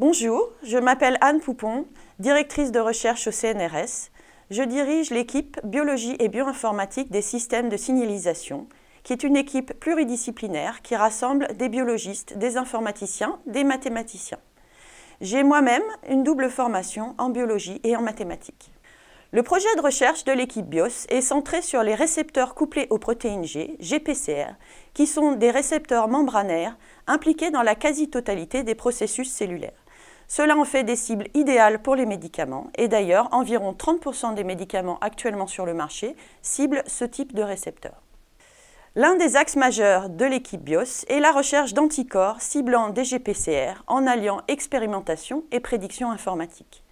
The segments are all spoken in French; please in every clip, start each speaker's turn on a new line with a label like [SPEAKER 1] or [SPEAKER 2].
[SPEAKER 1] Bonjour, je m'appelle Anne Poupon, directrice de recherche au CNRS. Je dirige l'équipe Biologie et Bioinformatique des systèmes de signalisation, qui est une équipe pluridisciplinaire qui rassemble des biologistes, des informaticiens, des mathématiciens. J'ai moi-même une double formation en biologie et en mathématiques. Le projet de recherche de l'équipe BIOS est centré sur les récepteurs couplés aux protéines G, GPCR, qui sont des récepteurs membranaires impliqués dans la quasi-totalité des processus cellulaires. Cela en fait des cibles idéales pour les médicaments et d'ailleurs environ 30% des médicaments actuellement sur le marché ciblent ce type de récepteurs. L'un des axes majeurs de l'équipe BIOS est la recherche d'anticorps ciblant des GPCR en alliant expérimentation et prédiction informatique.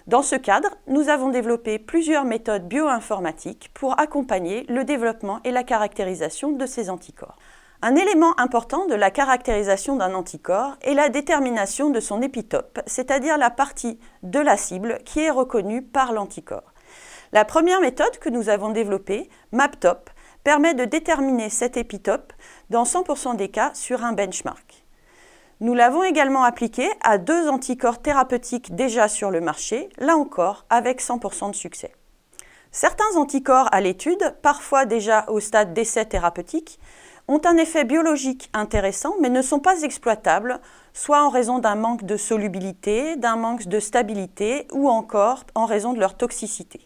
[SPEAKER 1] Dans ce cadre, nous avons développé plusieurs méthodes bioinformatiques pour accompagner le développement et la caractérisation de ces anticorps. Un élément important de la caractérisation d'un anticorps est la détermination de son épitope, c'est-à-dire la partie de la cible qui est reconnue par l'anticorps. La première méthode que nous avons développée, MapTop, permet de déterminer cet épitope dans 100% des cas sur un benchmark. Nous l'avons également appliqué à 2 anticorps thérapeutiques déjà sur le marché, là encore avec 100% de succès. Certains anticorps à l'étude, parfois déjà au stade d'essai thérapeutique, ont un effet biologique intéressant mais ne sont pas exploitables, soit en raison d'un manque de solubilité, d'un manque de stabilité ou encore en raison de leur toxicité.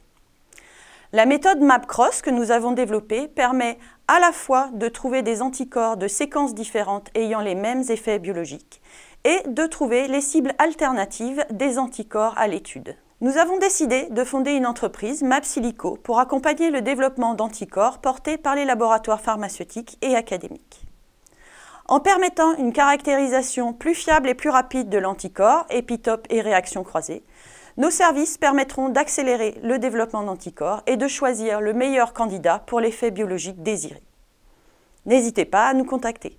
[SPEAKER 1] La méthode MapCross que nous avons développée permet à la fois de trouver des anticorps de séquences différentes ayant les mêmes effets biologiques et de trouver les cibles alternatives des anticorps à l'étude. Nous avons décidé de fonder une entreprise, MapSilico, pour accompagner le développement d'anticorps portés par les laboratoires pharmaceutiques et académiques. En permettant une caractérisation plus fiable et plus rapide de l'anticorps, épitope et réaction croisée, nos services permettront d'accélérer le développement d'anticorps et de choisir le meilleur candidat pour l'effet biologique désiré. N'hésitez pas à nous contacter.